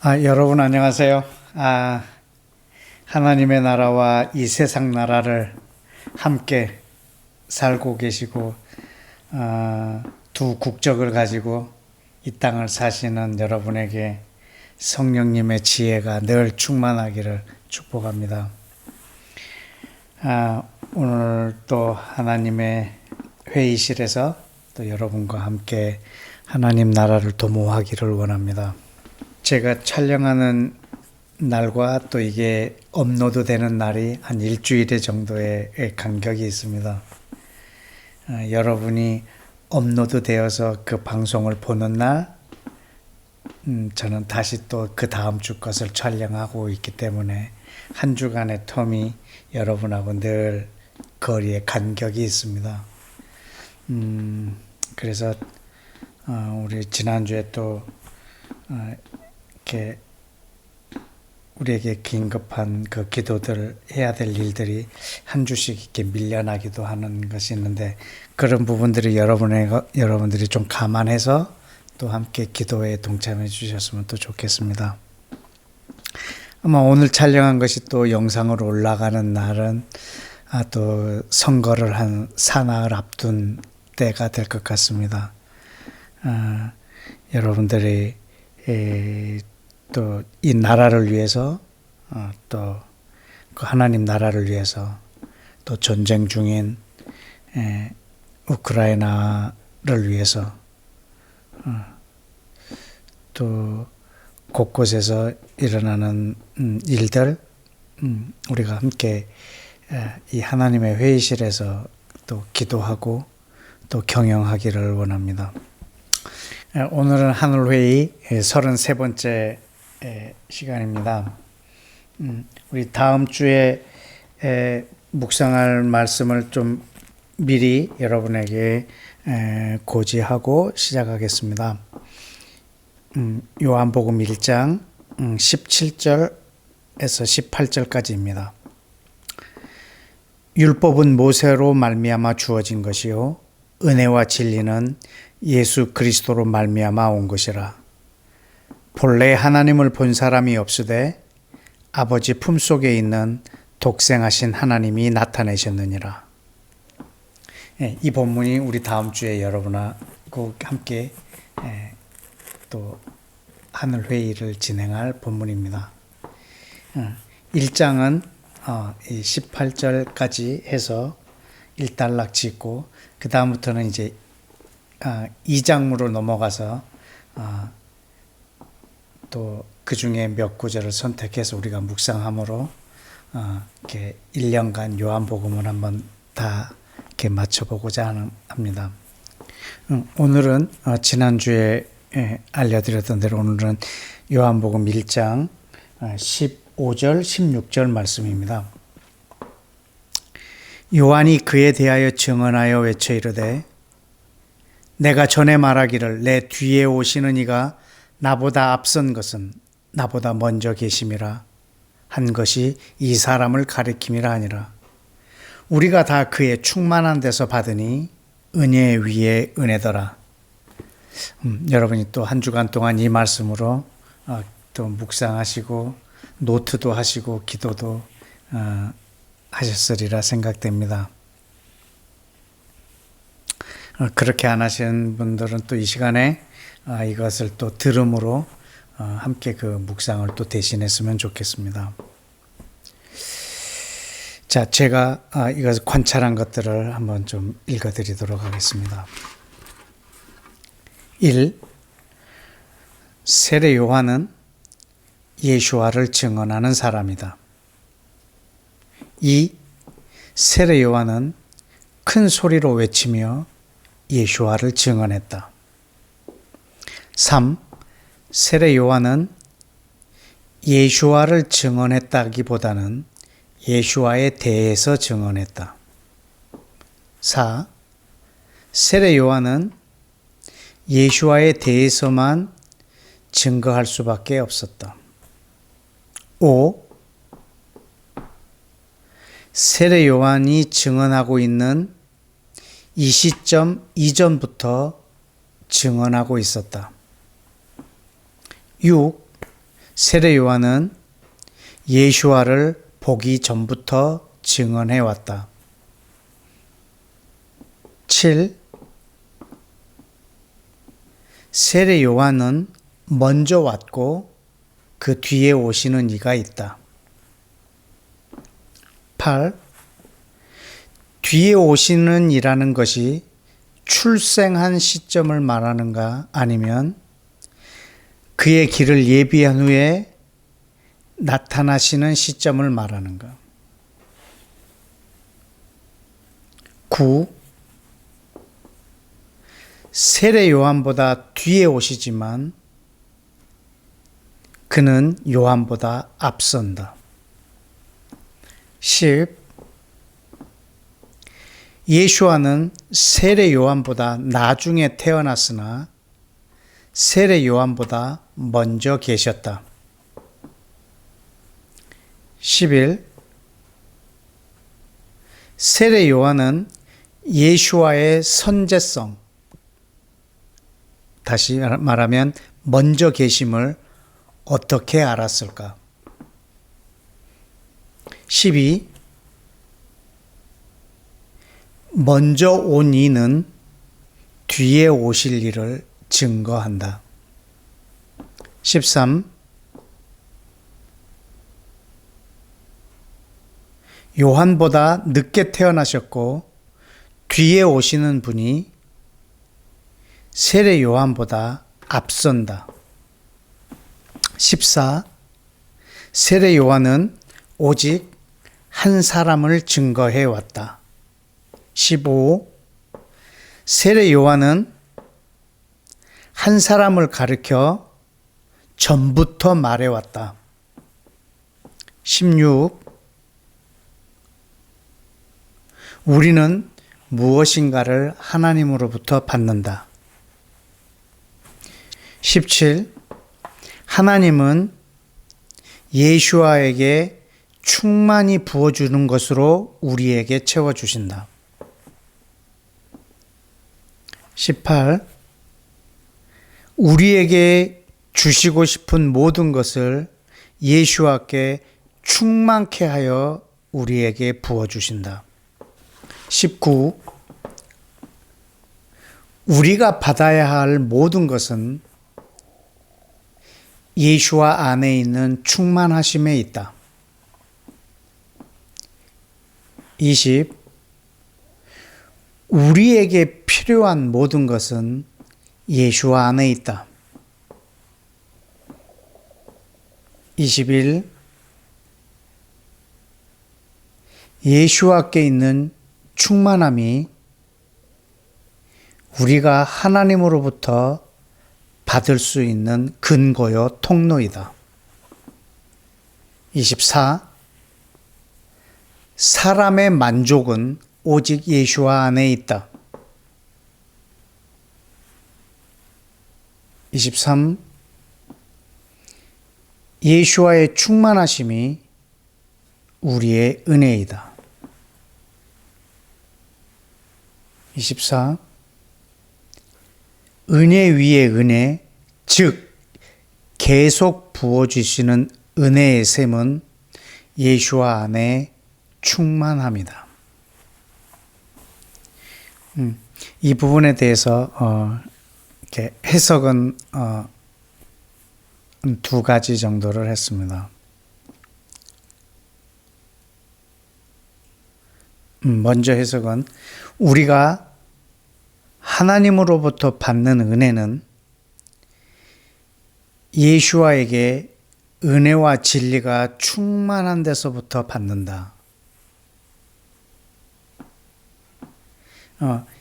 여러분 안녕하세요. 하나님의 나라와 이 세상 나라를 함께 살고 계시고 두 국적을 가지고 이 땅을 사시는 여러분에게 성령님의 지혜가 늘 충만하기를 축복합니다. 오늘 또 하나님의 회의실에서 또 여러분과 함께 하나님 나라를 도모하기를 원합니다. 제가 촬영하는 날과 또 이게 업로드 되는 날이 한 일주일 정도의 간격이 있습니다. 여러분이 업로드 되어서 그 방송을 보는 날, 저는 다시 또 그 다음 주 것을 촬영하고 있기 때문에 한 주간의 텀이 여러분하고 늘 거리의 간격이 있습니다. 그래서 우리 지난주에 또 이렇게 우리에게 긴급한 그 기도들 해야 될 일들이 한 주씩 이렇게 밀려나기도 하는 것이 있는데, 그런 부분들이 여러분들이 좀 감안해서 또 함께 기도에 동참해 주셨으면 또 좋겠습니다. 아마 오늘 촬영한 것이 또 영상으로 올라가는 날은 또 선거를 한 사나흘 앞둔 때가 될 것 같습니다. 여러분들이 또 이 나라를 위해서 또 그 하나님 나라를 위해서 또 전쟁 중인 우크라이나를 위해서 또 곳곳에서 일어나는 일들, 우리가 함께 이 하나님의 회의실에서 또 기도하고 또 경영하기를 원합니다. 오늘은 하늘회의 33번째 시간입니다. 우리 다음 주에 묵상할 말씀을 좀 미리 여러분에게 고지하고 시작하겠습니다. 요한복음 1장 17절에서 18절까지입니다. 율법은 모세로 말미암아 주어진 것이요 은혜와 진리는 예수 그리스도로 말미암아 온 것이라. 본래 하나님을 본 사람이 없으되 아버지 품속에 있는 독생하신 하나님이 나타내셨느니라. 이 본문이 우리 다음 주에 여러분하고 함께 또 하늘 회의를 진행할 본문입니다. 1장은 18절까지 해서 일단락 짓고, 그 다음부터는 이제 2장으로 넘어가서 또 그 중에 몇 구절을 선택해서 우리가 묵상함으로 이렇게 1년간 요한복음을 한번 다 이렇게 맞춰보고자 합니다. 오늘은 지난주에 알려드렸던 대로 오늘은 요한복음 1장 15절 16절 말씀입니다. 요한이 그에 대하여 증언하여 외쳐 이르되 내가 전에 말하기를 내 뒤에 오시는 이가 나보다 앞선 것은 나보다 먼저 계심이라 한 것이 이 사람을 가리킴이라 하니라. 우리가 다 그의 충만한 데서 받으니 은혜 위에 은혜더라. 여러분이 또 한 주간 동안 이 말씀으로 또 묵상하시고 노트도 하시고 기도도 하셨으리라 생각됩니다. 그렇게 안 하신 분들은 또 이 시간에 이것을 또 들음으로 함께 그 묵상을 또 대신했으면 좋겠습니다. 자, 제가 이것을 관찰한 것들을 한번 좀 읽어드리도록 하겠습니다. 1. 세례 요한은 예수와를 증언하는 사람이다. 2. 세례 요한은 큰 소리로 외치며 예수와를 증언했다. 3. 세례 요한은 예수와를 증언했다기보다는 예수와에 대해서 증언했다. 4. 세례 요한은 예수와에 대해서만 증거할 수밖에 없었다. 5. 세례 요한이 증언하고 있는 이 시점 이전부터 증언하고 있었다. 6. 세례 요한은 예수와를 보기 전부터 증언해 왔다. 7. 세례 요한은 먼저 왔고 그 뒤에 오시는 이가 있다. 8. 뒤에 오시는 이라는 것이 출생한 시점을 말하는가 아니면 그의 길을 예비한 후에 나타나시는 시점을 말하는가. 9. 세례 요한보다 뒤에 오시지만 그는 요한보다 앞선다. 10. 예수와는 세례 요한보다 나중에 태어났으나 세례 요한보다 먼저 계셨다. 11. 세례 요한은 예수와의 선제성, 다시 말하면 먼저 계심을 어떻게 알았을까? 12. 먼저 온 이는 뒤에 오실 일을 증거한다. 13. 요한보다 늦게 태어나셨고 뒤에 오시는 분이 세례 요한보다 앞선다. 14. 세례 요한은 오직 한 사람을 증거해 왔다. 15. 세례 요한은 한 사람을 가리켜 전부터 말해왔다. 16. 우리는 무엇인가를 하나님으로부터 받는다. 17. 하나님은 예수와에게 충만히 부어주는 것으로 우리에게 채워주신다. 18. 우리에게 주시고 싶은 모든 것을 예수와께 충만케 하여 우리에게 부어주신다. 19. 우리가 받아야 할 모든 것은 예수와 안에 있는 충만하심에 있다. 20. 우리에게 필요한 모든 것은 예수와 안에 있다. 21. 예수와께 있는 충만함이 우리가 하나님으로부터 받을 수 있는 근거요 통로이다. 24. 사람의 만족은 오직 예수와 안에 있다. 23. 예수와의 충만하심이 우리의 은혜이다. 24. 은혜 위에 은혜, 즉 계속 부어주시는 은혜의 샘은 예수와 안에 충만합니다. 이 부분에 대해서 이렇게 해석은 두 가지 정도를 했습니다. 먼저 해석은 우리가 하나님으로부터 받는 은혜는 예수와에게 은혜와 진리가 충만한 데서부터 받는다.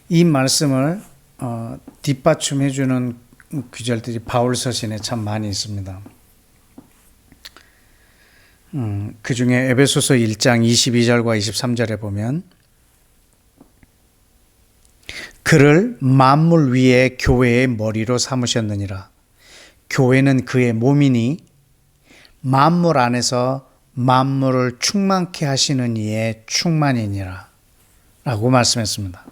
이 말씀을 뒷받침해주는 구절들이 바울 서신에 참 많이 있습니다. 그 중에 에베소서 1장 22절과 23절에 보면 그를 만물 위에 교회의 머리로 삼으셨느니라. 교회는 그의 몸이니 만물 안에서 만물을 충만케 하시는 이의 충만이니라 라고 말씀했습니다.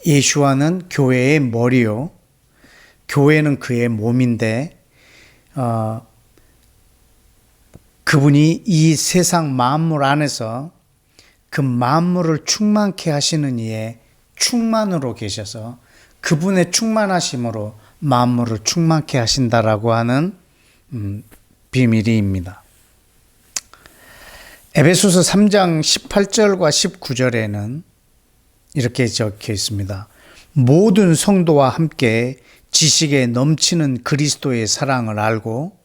예수와는 교회의 머리요, 교회는 그의 몸인데 그분이 이 세상 만물 안에서 그 만물을 충만케 하시는 이의 충만으로 계셔서 그분의 충만하심으로 만물을 충만케 하신다라고 하는 비밀입니다. 에베소서 3장 18절과 19절에는 이렇게 적혀 있습니다. 모든 성도와 함께 지식에 넘치는 그리스도의 사랑을 알고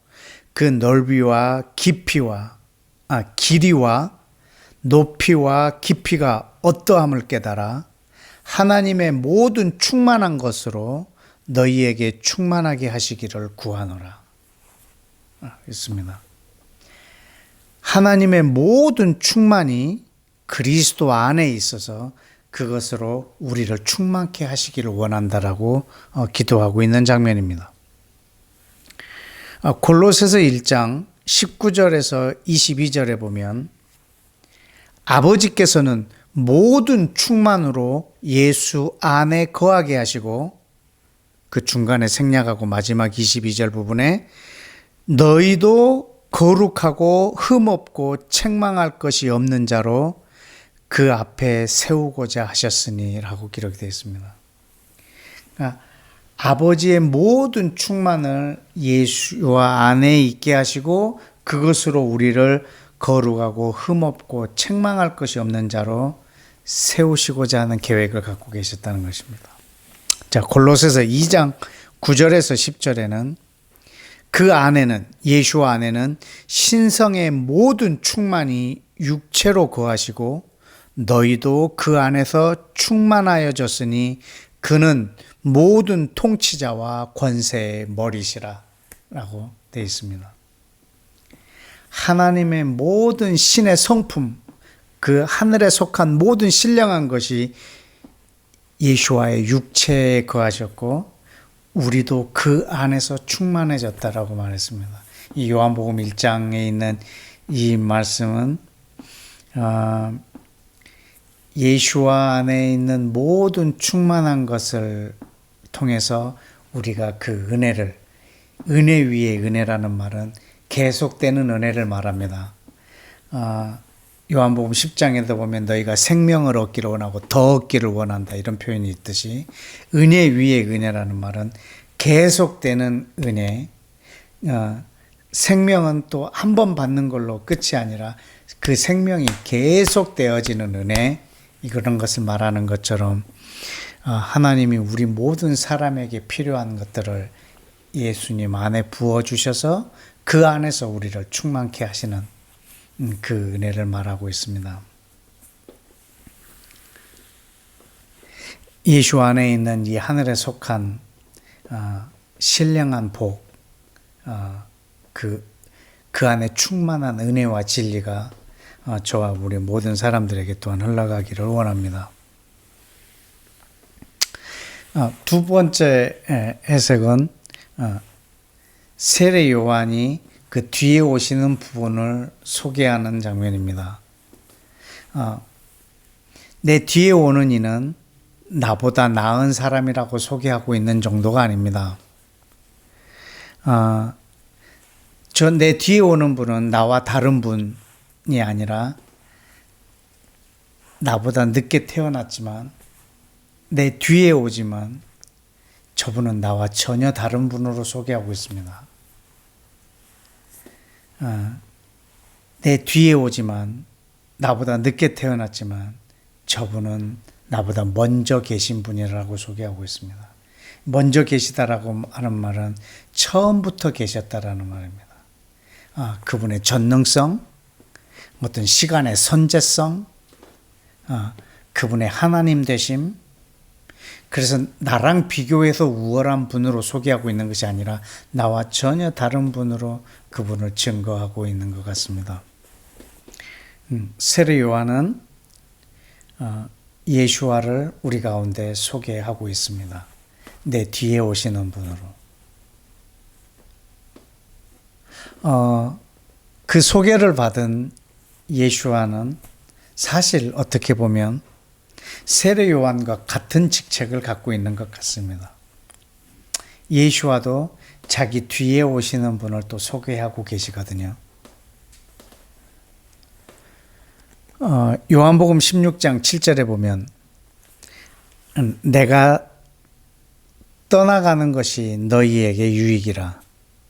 그 넓이와 길이와 높이와 깊이가 어떠함을 깨달아 하나님의 모든 충만한 것으로 너희에게 충만하게 하시기를 구하노라. 있습니다. 하나님의 모든 충만이 그리스도 안에 있어서 그것으로 우리를 충만케 하시기를 원한다라고 기도하고 있는 장면입니다. 골로새서 1장 19절에서 22절에 보면 아버지께서는 모든 충만으로 예수 안에 거하게 하시고 그 중간에 생략하고 마지막 22절 부분에 너희도 거룩하고 흠없고 책망할 것이 없는 자로 그 앞에 세우고자 하셨으니 라고 기록이 되어 있습니다. 그러니까 아버지의 모든 충만을 예수와 안에 있게 하시고 그것으로 우리를 거룩하고 흠없고 책망할 것이 없는 자로 세우시고자 하는 계획을 갖고 계셨다는 것입니다. 자, 골로새서 2장 9절에서 10절에는 그 안에는 예수 안에는 신성의 모든 충만이 육체로 거하시고 너희도 그 안에서 충만하여졌으니 그는 모든 통치자와 권세의 머리시라 라고 되어 있습니다. 하나님의 모든 신의 성품, 그 하늘에 속한 모든 신령한 것이 예수와의 육체에 거하셨고 우리도 그 안에서 충만해졌다라고 말했습니다. 이 요한복음 1장에 있는 이 말씀은 예수와 안에 있는 모든 충만한 것을 통해서 우리가 그 은혜를, 은혜 위에 은혜라는 말은 계속되는 은혜를 말합니다. 요한복음 10장에도 보면 너희가 생명을 얻기를 원하고 더 얻기를 원한다 이런 표현이 있듯이 은혜 위에 은혜라는 말은 계속되는 은혜, 생명은 또 한 번 받는 걸로 끝이 아니라 그 생명이 계속되어지는 은혜, 그런 것을 말하는 것처럼 하나님이 우리 모든 사람에게 필요한 것들을 예수님 안에 부어주셔서 그 안에서 우리를 충만케 하시는 그 은혜를 말하고 있습니다. 예수 안에 있는 이 하늘에 속한 신령한 복, 그 안에 충만한 은혜와 진리가 저와 우리 모든 사람들에게 또한 흘러가기를 원합니다. 두 번째 해석은 세례 요한이 그 뒤에 오시는 부분을 소개하는 장면입니다. 내 뒤에 오는 이는 나보다 나은 사람이라고 소개하고 있는 정도가 아닙니다. 내 뒤에 오는 분은 나와 다른 분이 아니라 나보다 늦게 태어났지만 내 뒤에 오지만 저분은 나와 전혀 다른 분으로 소개하고 있습니다. 내 뒤에 오지만 나보다 늦게 태어났지만 저분은 나보다 먼저 계신 분이라고 소개하고 있습니다. 먼저 계시다라고 하는 말은 처음부터 계셨다라는 말입니다. 그분의 전능성, 어떤 시간의 선제성, 그분의 하나님 되심, 그래서 나랑 비교해서 우월한 분으로 소개하고 있는 것이 아니라 나와 전혀 다른 분으로 그분을 증거하고 있는 것 같습니다. 세례 요한은 예수와를 우리 가운데 소개하고 있습니다. 내 뒤에 오시는 분으로. 그 소개를 받은 예수와는 사실 어떻게 보면 세례 요한과 같은 직책을 갖고 있는 것 같습니다. 예수와도 자기 뒤에 오시는 분을 또 소개하고 계시거든요. 요한복음 16장 7절에 보면 내가 떠나가는 것이 너희에게 유익이라.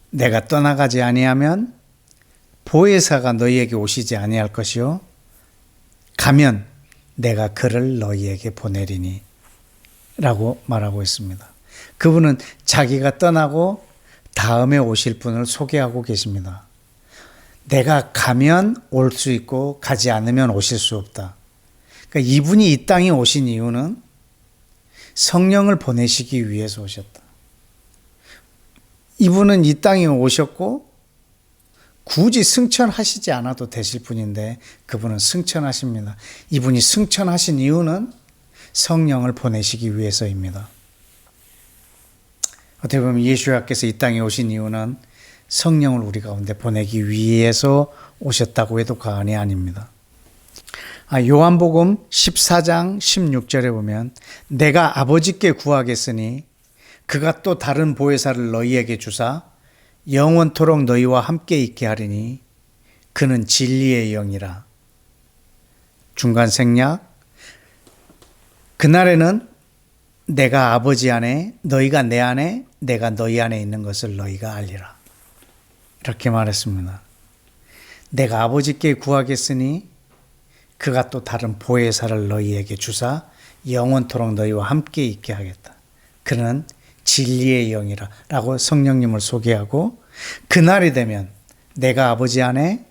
내가 떠나가지 아니하면 보혜사가 너희에게 오시지 아니할 것이요 가면 내가 그를 너희에게 보내리니 라고 말하고 있습니다. 그분은 자기가 떠나고 다음에 오실 분을 소개하고 계십니다. 내가 가면 올 수 있고 가지 않으면 오실 수 없다. 그러니까 이분이 이 땅에 오신 이유는 성령을 보내시기 위해서 오셨다. 이분은 이 땅에 오셨고 굳이 승천하시지 않아도 되실 분인데 그분은 승천하십니다. 이분이 승천하신 이유는 성령을 보내시기 위해서입니다. 어떻게 보면 예수님께서 이 땅에 오신 이유는 성령을 우리 가운데 보내기 위해서 오셨다고 해도 과언이 아닙니다. 요한복음 14장 16절에 보면 내가 아버지께 구하겠으니 그가 또 다른 보혜사를 너희에게 주사 영원토록 너희와 함께 있게 하리니 그는 진리의 영이라. 중간 생략. 그날에는 내가 아버지 안에 너희가 내 안에 내가 너희 안에 있는 것을 너희가 알리라. 이렇게 말했습니다. 내가 아버지께 구하겠으니 그가 또 다른 보혜사를 너희에게 주사 영원토록 너희와 함께 있게 하겠다. 그는 진리의 영이라 라고 성령님을 소개하고 그날이 되면 내가 아버지 안에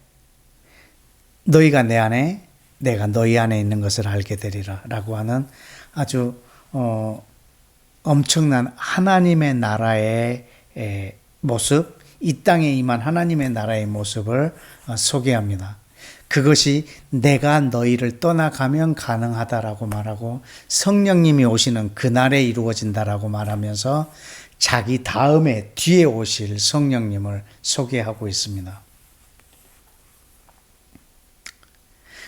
너희가 내 안에 내가 너희 안에 있는 것을 알게 되리라 라고 하는 아주 엄청난 하나님의 나라의 모습, 이 땅에 임한 하나님의 나라의 모습을 소개합니다. 그것이 내가 너희를 떠나가면 가능하다라고 말하고 성령님이 오시는 그날에 이루어진다라고 말하면서 자기 다음에 뒤에 오실 성령님을 소개하고 있습니다.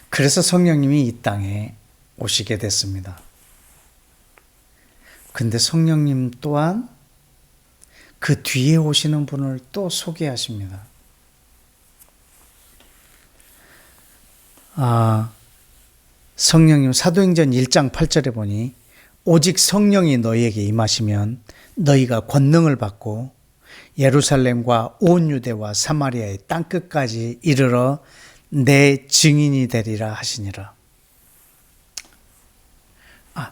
그래서 성령님이 이 땅에 오시게 됐습니다. 근데 성령님 또한 그 뒤에 오시는 분을 또 소개하십니다. 성령님 사도행전 1장 8절에 보니 오직 성령이 너희에게 임하시면 너희가 권능을 받고 예루살렘과 온 유대와 사마리아의 땅끝까지 이르러 내 증인이 되리라 하시니라.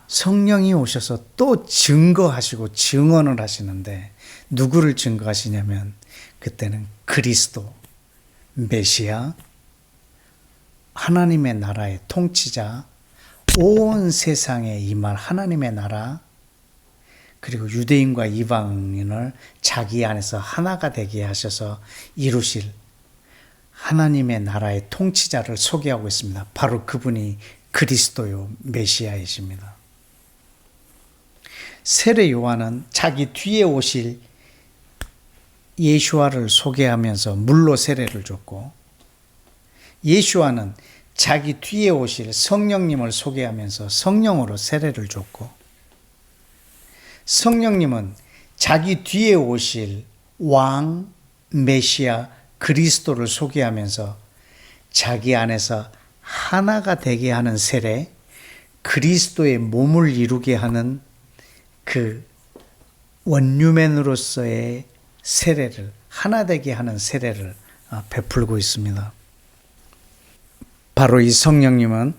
성령이 오셔서 또 증거하시고 증언을 하시는데 누구를 증거하시냐면 그때는 그리스도, 메시아, 하나님의 나라의 통치자, 온 세상에 임할 하나님의 나라, 그리고 유대인과 이방인을 자기 안에서 하나가 되게 하셔서 이루실 하나님의 나라의 통치자를 소개하고 있습니다. 바로 그분이 그리스도요 메시아이십니다. 세례 요한은 자기 뒤에 오실 예수와를 소개하면서 물로 세례를 줬고 예수와는 자기 뒤에 오실 성령님을 소개하면서 성령으로 세례를 줬고 성령님은 자기 뒤에 오실 왕, 메시아, 그리스도를 소개하면서 자기 안에서 하나가 되게 하는 세례, 그리스도의 몸을 이루게 하는 그 원유맨으로서의 세례를, 하나 되게 하는 세례를 베풀고 있습니다. 바로 이 성령님은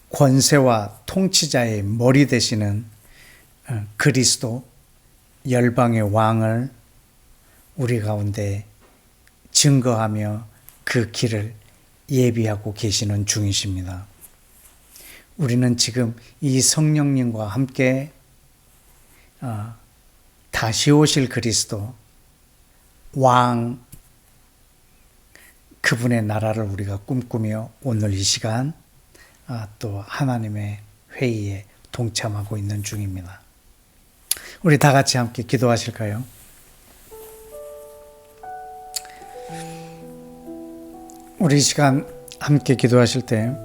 권세와 통치자의 머리 되시는 그리스도, 열방의 왕을 우리 가운데 증거하며 그 길을 예비하고 계시는 중이십니다. 우리는 지금 이 성령님과 함께 다시 오실 그리스도, 왕, 그분의 나라를 우리가 꿈꾸며 오늘 이 시간 또 하나님의 회의에 동참하고 있는 중입니다. 우리 다 같이 함께 기도하실까요? 우리 이 시간 함께 기도하실 때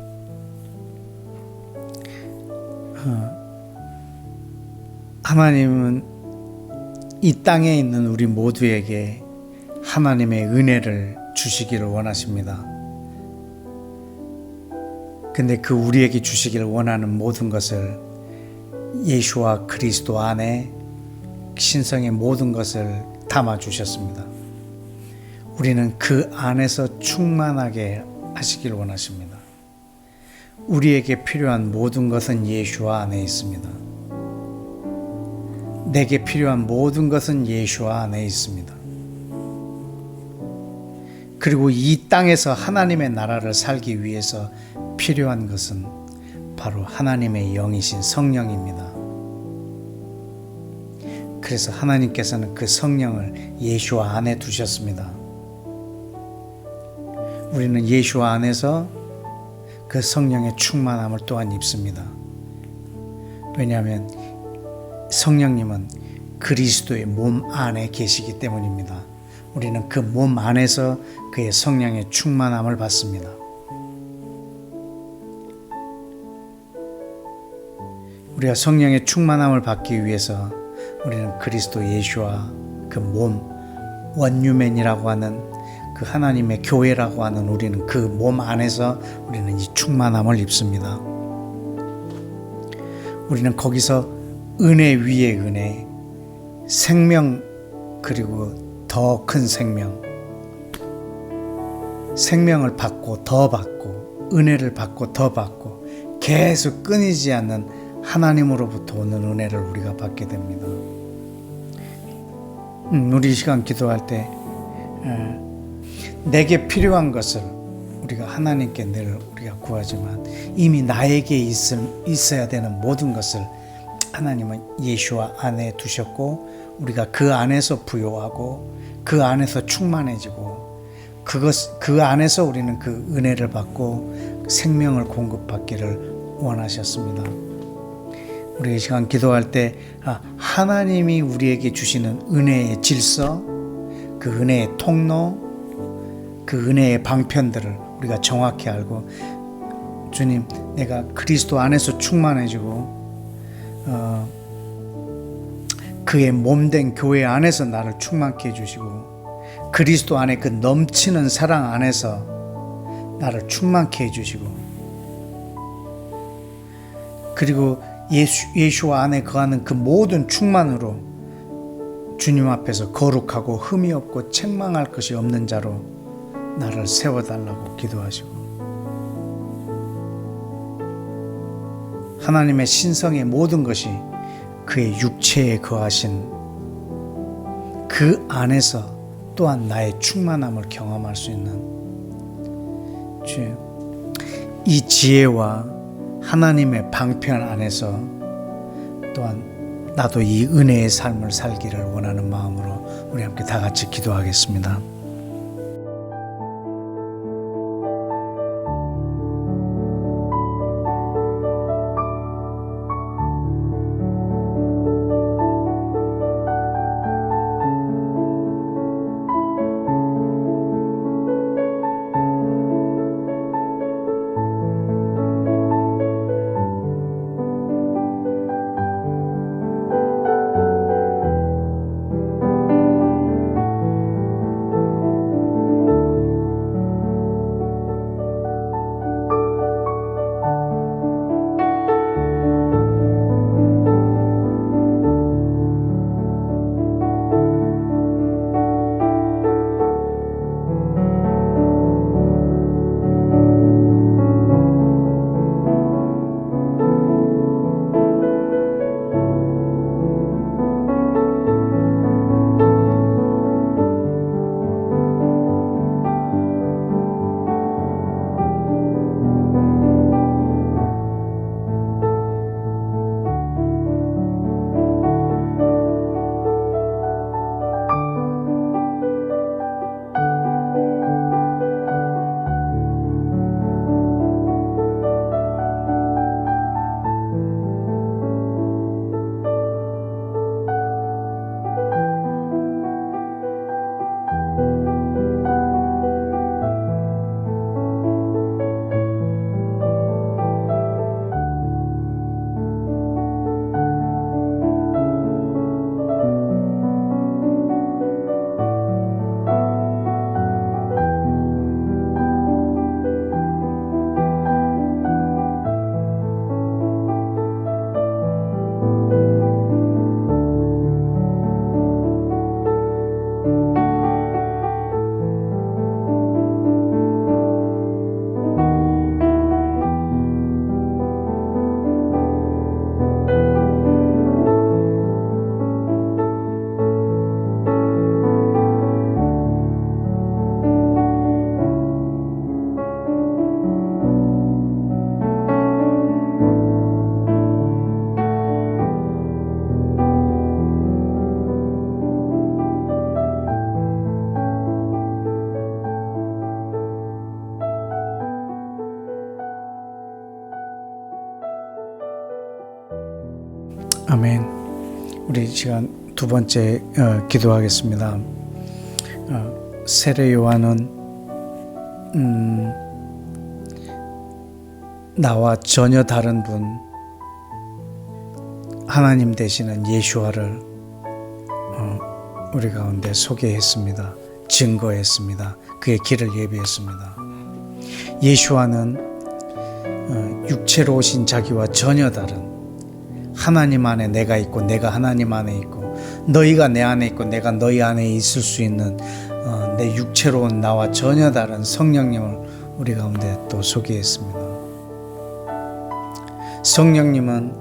하나님은 이 땅에 있는 우리 모두에게 하나님의 은혜를 주시기를 원하십니다. 근데 그 우리에게 주시기를 원하는 모든 것을 예수와 그리스도 안에 신성의 모든 것을 담아 주셨습니다. 우리는 그 안에서 충만하게 하시길 원하십니다. 우리에게 필요한 모든 것은 예수와 안에 있습니다. 내게 필요한 모든 것은 예수와 안에 있습니다. 그리고 이 땅에서 하나님의 나라를 살기 위해서 필요한 것은 바로 하나님의 영이신 성령입니다. 그래서 하나님께서는 그 성령을 예수와 안에 두셨습니다. 우리는 예수와 안에서 그 성령의 충만함을 또한 입습니다. 왜냐하면 성령님은 그리스도의 몸 안에 계시기 때문입니다. 우리는 그 몸 안에서 그의 성령의 충만함을 받습니다. 우리가 성령의 충만함을 받기 위해서 우리는 그리스도 예수와 그 몸, 원유맨이라고 하는 그 하나님의 교회라고 하는 우리는 그 몸 안에서 우리는 이 충만함을 입습니다. 우리는 거기서 은혜 위에 은혜, 생명, 그리고 더 큰 생명을 받고 더 받고 은혜를 받고 더 받고 계속 끊이지 않는 하나님으로부터 오는 은혜를 우리가 받게 됩니다. 우리 시간 기도할 때 내게 필요한 것을 우리가 하나님께 늘 우리가 구하지만 이미 나에게 있어야 되는 모든 것을 하나님은 예수와 안에 두셨고 우리가 그 안에서 부요하고 그 안에서 충만해지고 그 안에서 우리는 그 은혜를 받고 생명을 공급받기를 원하셨습니다. 우리 이 시간 기도할 때 하나님이 우리에게 주시는 은혜의 질서, 그 은혜의 통로, 그 은혜의 방편들을 우리가 정확히 알고 주님, 내가 그리스도 안에서 충만해지고 그의 몸된 교회 안에서 나를 충만케 해주시고 그리스도 안에 그 넘치는 사랑 안에서 나를 충만케 해주시고 그리고 예수와 안에 거하는 그 모든 충만으로 주님 앞에서 거룩하고 흠이 없고 책망할 것이 없는 자로 나를 세워달라고 기도하시고 하나님의 신성의 모든 것이 그의 육체에 거하신 그 안에서 또한 나의 충만함을 경험할 수 있는 주님, 이 지혜와 하나님의 방편 안에서 또한 나도 이 은혜의 삶을 살기를 원하는 마음으로 우리 함께 다 같이 기도하겠습니다. 아멘. 우리 시간 두 번째 기도하겠습니다. 세례 요한은 나와 전혀 다른 분, 하나님 되시는 예수와를 우리 가운데 소개했습니다. 증거했습니다. 그의 길을 예비했습니다. 예수와는 육체로 오신 자기와 전혀 다른, 하나님 안에 내가 있고 내가 하나님 안에 있고 너희가 내 안에 있고 내가 너희 안에 있을 수 있는 내 육체로 온 나와 전혀 다른 성령님을 우리 가운데 또 소개했습니다. 성령님은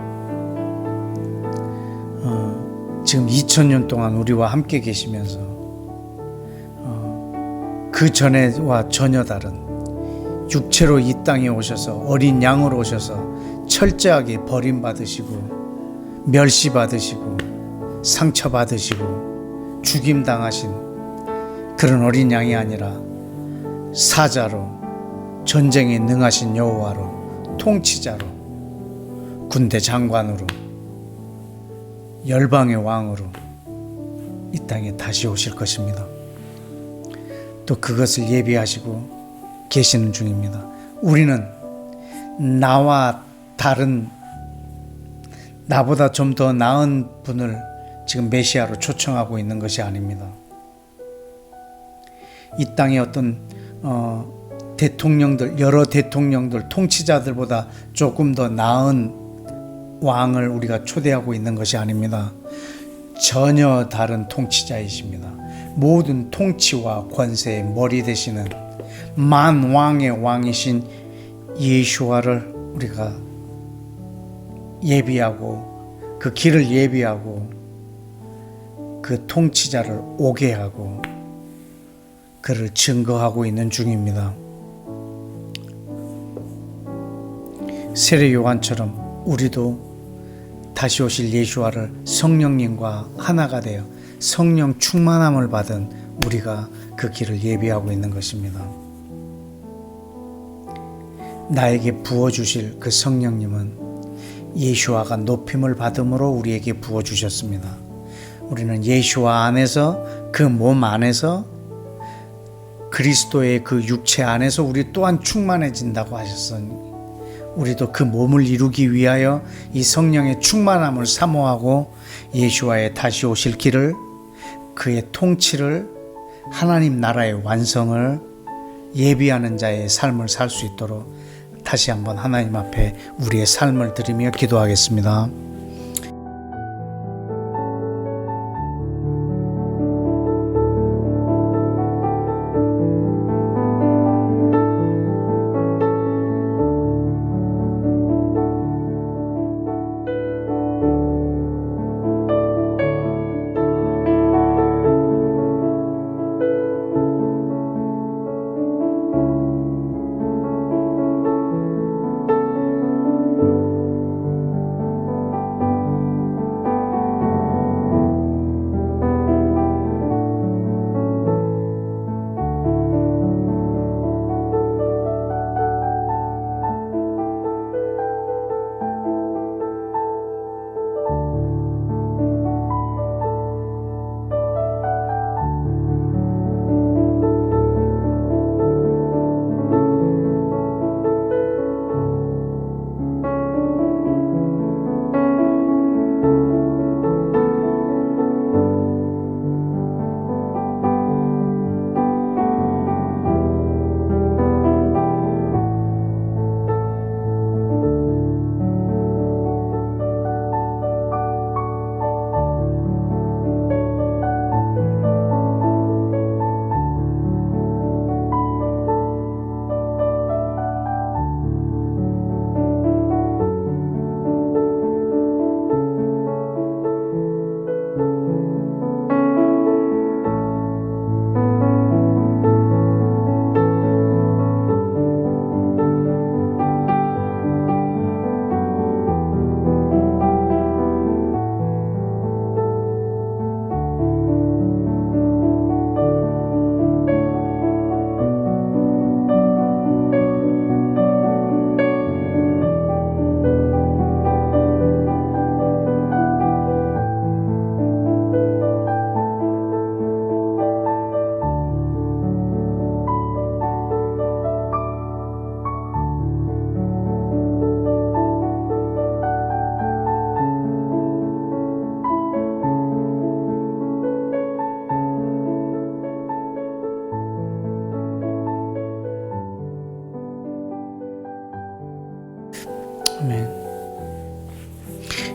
지금 2000년 동안 우리와 함께 계시면서 그 전에와 전혀 다른 육체로 이 땅에 오셔서 어린 양으로 오셔서 철저하게 버림받으시고 멸시받으시고 상처받으시고 죽임당하신 그런 어린 양이 아니라 사자로, 전쟁에 능하신 여호와로, 통치자로, 군대 장관으로, 열방의 왕으로 이 땅에 다시 오실 것입니다. 또 그것을 예비하시고 계시는 중입니다. 우리는 나와 다른, 나보다 좀 더 나은 분을 지금 메시아로 초청하고 있는 것이 아닙니다. 이 땅의 어떤 대통령들, 여러 대통령들, 통치자들보다 조금 더 나은 왕을 우리가 초대하고 있는 것이 아닙니다. 전혀 다른 통치자이십니다. 모든 통치와 권세의 머리 되시는 만왕의 왕이신 예수와를 우리가 예비하고 그 길을 예비하고 그 통치자를 오게 하고 그를 증거하고 있는 중입니다. 세례 요한처럼 우리도 다시 오실 예수와를 성령님과 하나가 되어 성령 충만함을 받은 우리가 그 길을 예비하고 있는 것입니다. 나에게 부어주실 그 성령님은 예수와가 높임을 받음으로 우리에게 부어주셨습니다. 우리는 예수와 안에서, 그 몸 안에서, 그리스도의 그 육체 안에서 우리 또한 충만해진다고 하셨으니 우리도 그 몸을 이루기 위하여 이 성령의 충만함을 사모하고 예수와의 다시 오실 길을, 그의 통치를, 하나님 나라의 완성을 예비하는 자의 삶을 살 수 있도록 다시 한번 하나님 앞에 우리의 삶을 드리며 기도하겠습니다.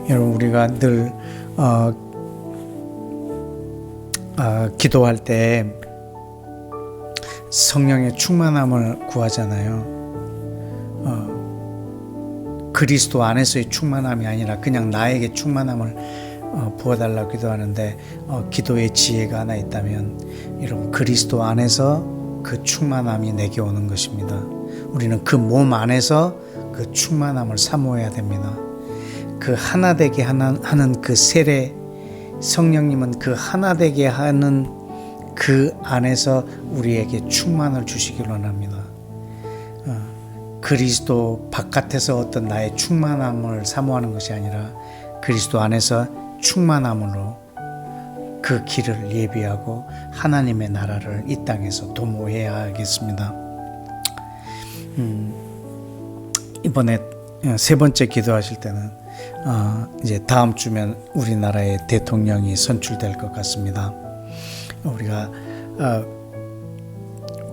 여러분, 우리가 늘 기도할 때 성령의 충만함을 구하잖아요. 그리스도 안에서의 충만함이 아니라 그냥 나에게 충만함을 부어달라고 기도하는데, 기도의 지혜가 하나 있다면 여러분, 그리스도 안에서 그 충만함이 내게 오는 것입니다. 우리는 그 몸 안에서 그 충만함을 사모해야 됩니다. 그 하나 되게 하는 그 세례, 성령님은 그 하나 되게 하는 그 안에서 우리에게 충만을 주시길 원합니다. 그리스도 바깥에서 어떤 나의 충만함을 사모하는 것이 아니라 그리스도 안에서 충만함으로 그 길을 예비하고 하나님의 나라를 이 땅에서 도모해야 하겠습니다. 이번에 세 번째 기도하실 때는 이제 다음 주면 우리나라의 대통령이 선출될 것 같습니다. 우리가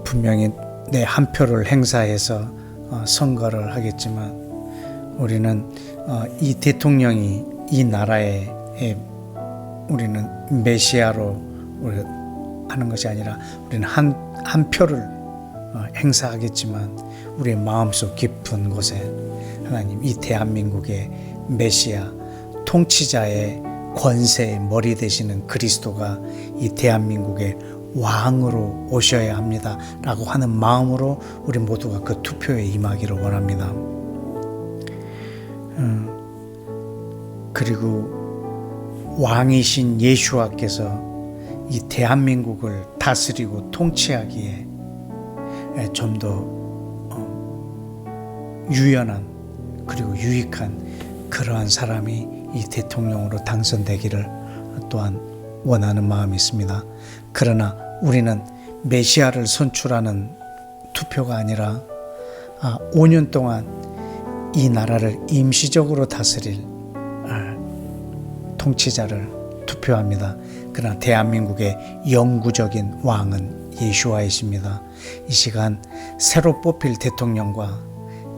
분명히 내 한 표를 행사해서 선거를 하겠지만, 우리는 이 대통령이 이 나라에 우리는 메시아로 하는 것이 아니라 우리는 한 표를 행사하겠지만, 우리의 마음속 깊은 곳에 하나님, 이 대한민국의 메시아, 통치자의 권세의 머리 되시는 그리스도가 이 대한민국의 왕으로 오셔야 합니다 라고 하는 마음으로 우리 모두가 그 투표에 임하기를 원합니다. 그리고 왕이신 예수와께서 이 대한민국을 다스리고 통치하기에 좀 더 유연한 그리고 유익한 그러한 사람이 이 대통령으로 당선되기를 또한 원하는 마음이 있습니다. 그러나 우리는 메시아를 선출하는 투표가 아니라 5년 동안 이 나라를 임시적으로 다스릴 통치자를 투표합니다. 그러나 대한민국의 영구적인 왕은 예수와이십니다. 이 시간 새로 뽑힐 대통령과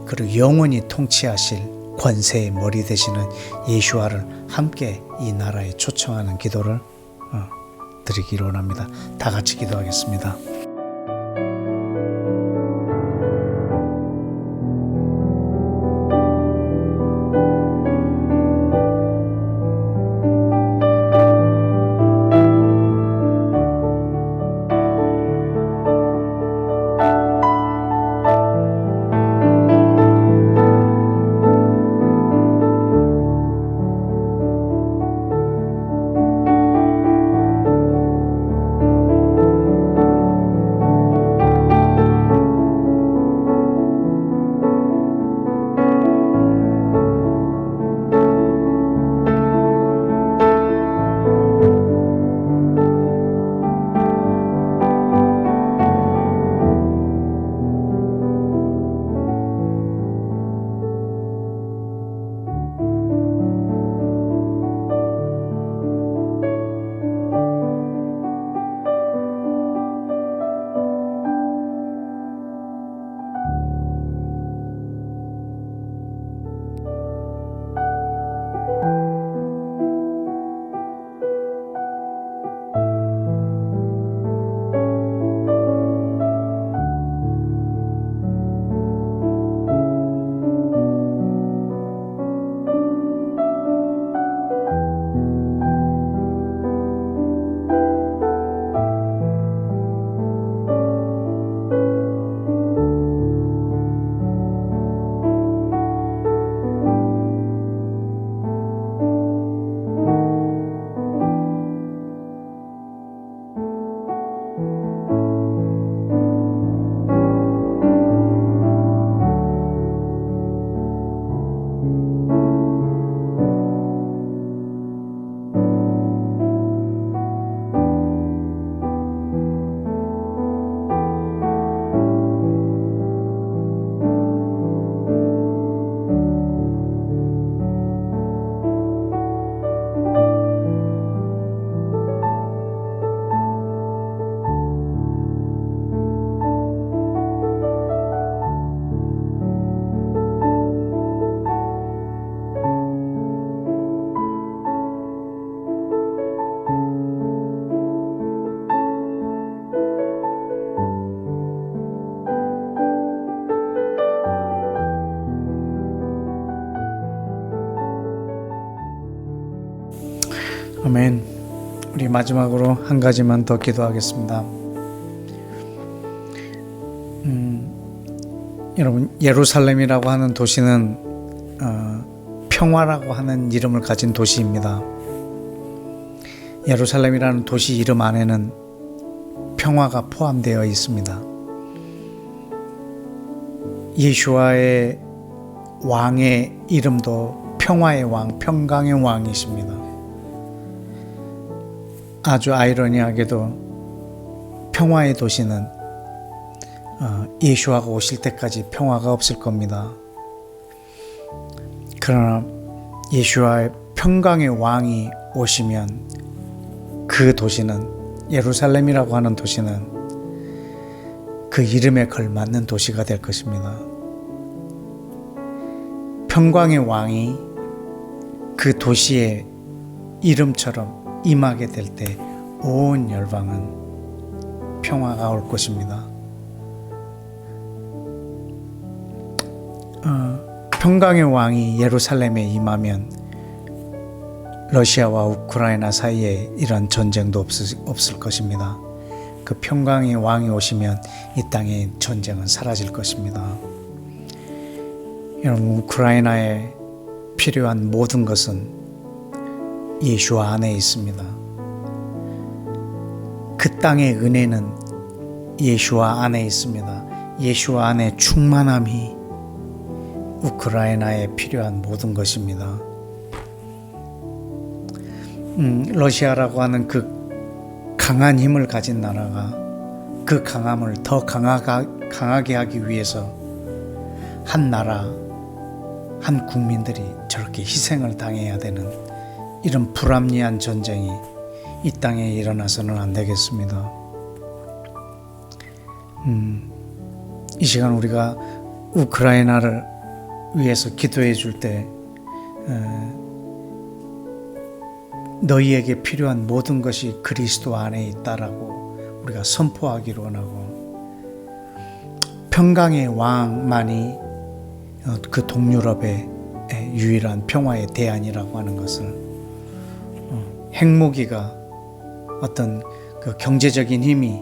그리고 영원히 통치하실 권세의 머리 되시는 예수와를 함께 이 나라에 초청하는 기도를 드리기를 원합니다. 다 같이 기도하겠습니다. 아멘. 우리 마지막으로 한 가지만 더 기도하겠습니다. 여러분, 예루살렘이라고 하는 도시는 평화라고 하는 이름을 가진 도시입니다. 예루살렘이라는 도시 이름 안에는 평화가 포함되어 있습니다. 예수와의 왕의 이름도 평화의 왕, 평강의 왕이십니다. 아주 아이러니하게도 평화의 도시는 예수와가 오실 때까지 평화가 없을 겁니다. 그러나 예수와의 평강의 왕이 오시면 그 도시는, 예루살렘이라고 하는 도시는 그 이름에 걸맞는 도시가 될 것입니다. 평강의 왕이 그 도시의 이름처럼 임하게 될 때 온 열방은 평화가 올 것입니다. 평강의 왕이 예루살렘에 임하면 러시아와 우크라이나 사이에 이런 전쟁도 없을 것입니다. 그 평강의 왕이 오시면 이 땅의 전쟁은 사라질 것입니다. 여러분, 우크라이나에 필요한 모든 것은 예수 안에 있습니다. 그 땅의 은혜는 예수 안에 있습니다. 예수 안에 충만함이 우크라이나에 필요한 모든 것입니다. 러시아라고 하는 그 강한 힘을 가진 나라가 그 강함을 더 강하게 하기 위해서 한 나라, 한 국민들이 저렇게 희생을 당해야 되는 이런 불합리한 전쟁이 이 땅에 일어나서는 안 되겠습니다. 이 시간 우리가 우크라이나를 위해서 기도해 줄 때 너희에게 필요한 모든 것이 그리스도 안에 있다라고 우리가 선포하기를 원하고, 평강의 왕만이 그 동유럽의 유일한 평화의 대안이라고 하는 것을, 핵무기가 어떤 그 경제적인 힘이,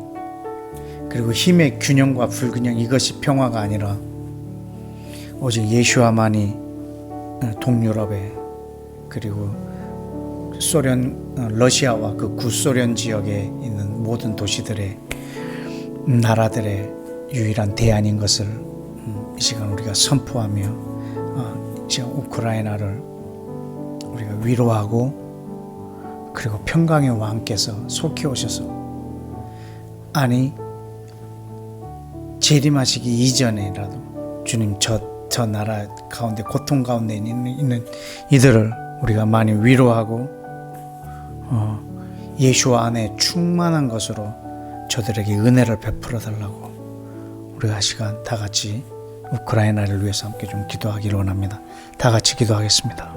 그리고 힘의 균형과 불균형, 이것이 평화가 아니라 오직 예수와만이 동유럽에, 그리고 러시아와 그 구소련 지역에 있는 모든 도시들의, 나라들의 유일한 대안인 것을 이 시간 우리가 선포하며 지금 우크라이나를 우리가 위로하고, 그리고 평강의 왕께서 속히 오셔서, 아니 재림하시기 이전에라도 주님 저 나라 가운데, 고통 가운데 있는 이들을 우리가 많이 위로하고 예수 안에 충만한 것으로 저들에게 은혜를 베풀어 달라고 우리가 시간 다 같이 우크라이나를 위해서 함께 좀 기도하기를 원합니다. 다 같이 기도하겠습니다.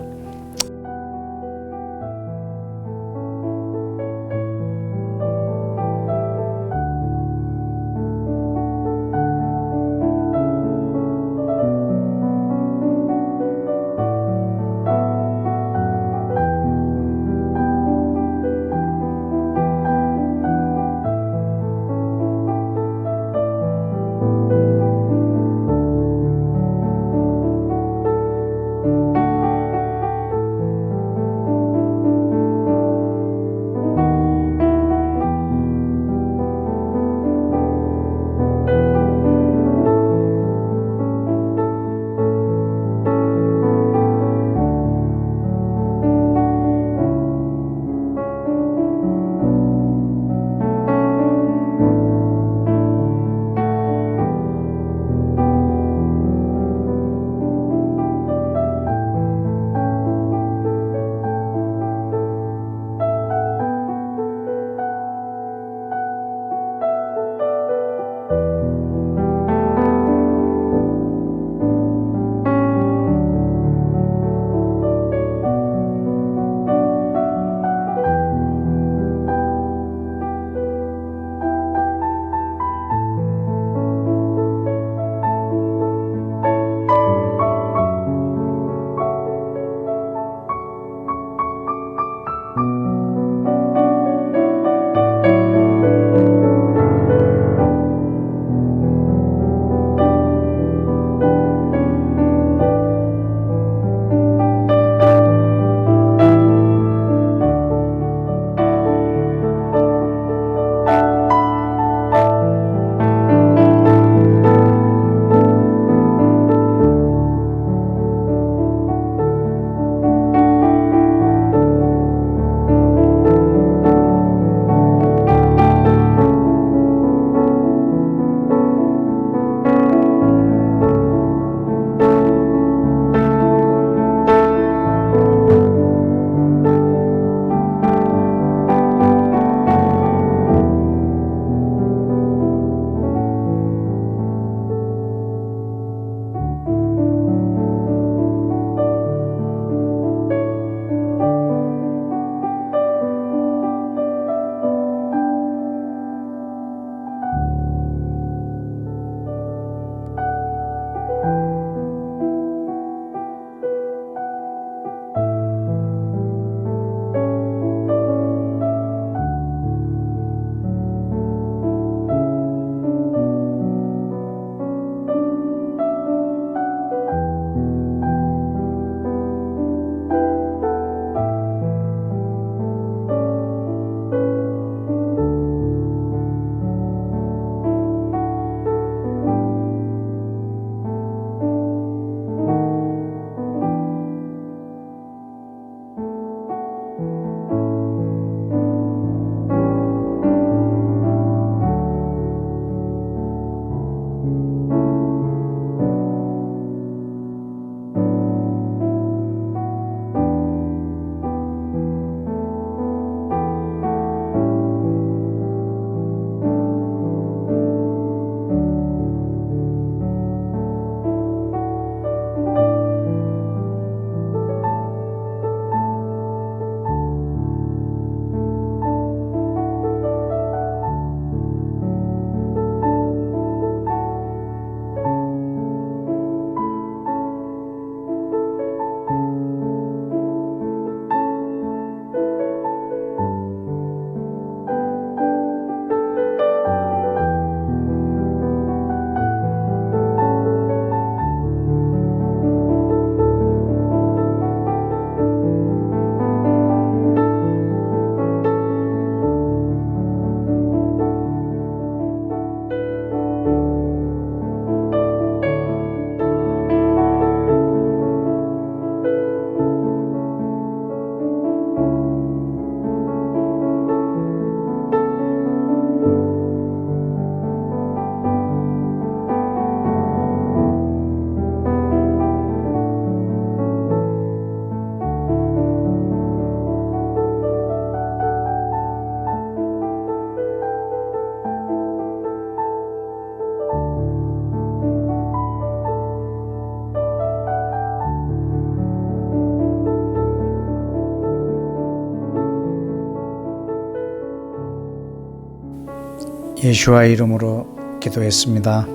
예수와 이름으로 기도했습니다.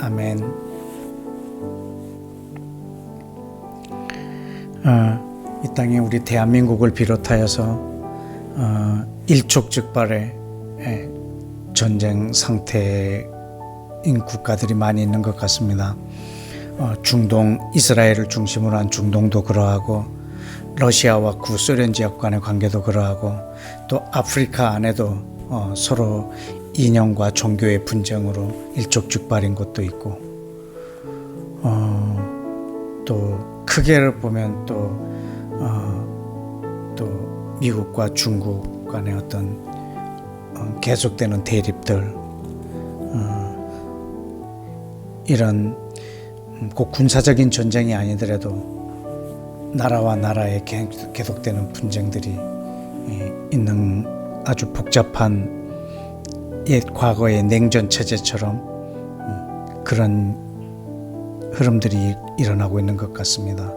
아멘. 이 땅에 우리 대한민국을 비롯하여서 일촉즉발의 전쟁 상태인 국가들이 많이 있는 것 같습니다. 중동, 이스라엘을 중심으로 한 중동도 그러하고, 러시아와 구소련 지역 간의 관계도 그러하고, 또 아프리카 안에도 서로 이념과 종교의 분쟁으로 일촉즉발인 곳도 있고, 또 크게를 보면 또 미국과 중국 간의 어떤 계속되는 대립들, 이런 꼭 군사적인 전쟁이 아니더라도 나라와 나라에 계속되는 분쟁들이 있는 아주 복잡한 옛 과거의 냉전 체제처럼 그런 흐름들이 일어나고 있는 것 같습니다.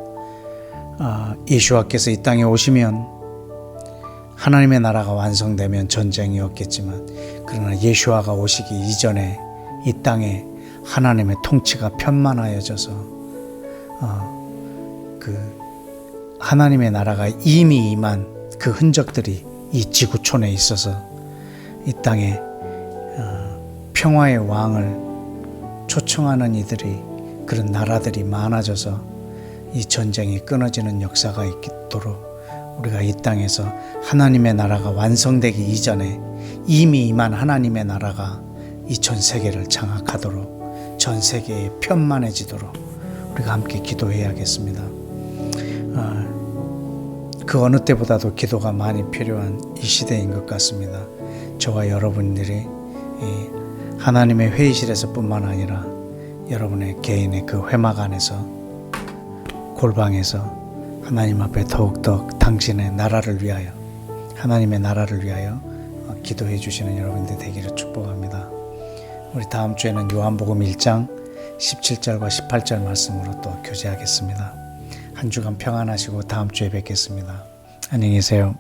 예수와께서 이 땅에 오시면 하나님의 나라가 완성되면 전쟁이 없겠지만, 그러나 예수와가 오시기 이전에 이 땅에 하나님의 통치가 편만하여져서 그 하나님의 나라가 이미 임한 그 흔적들이 이 지구촌에 있어서 이 땅에 평화의 왕을 초청하는 이들이, 그런 나라들이 많아져서 이 전쟁이 끊어지는 역사가 있도록 우리가 이 땅에서 하나님의 나라가 완성되기 이전에 이미 임한 하나님의 나라가 이 전 세계를 장악하도록, 전 세계에 편만해지도록 우리가 함께 기도해야겠습니다. 그 어느 때보다도 기도가 많이 필요한 이 시대인 것 같습니다. 저와 여러분들이 하나님의 회의실에서 뿐만 아니라 여러분의 개인의 그 회막 안에서, 골방에서 하나님 앞에 더욱더 당신의 나라를 위하여, 하나님의 나라를 위하여 기도해 주시는 여러분들 되기를 축복합니다. 우리 다음 주에는 요한복음 1장 17절과 18절 말씀으로 또 교제하겠습니다. 한 주간 평안하시고 다음 주에 뵙겠습니다. 안녕히 계세요.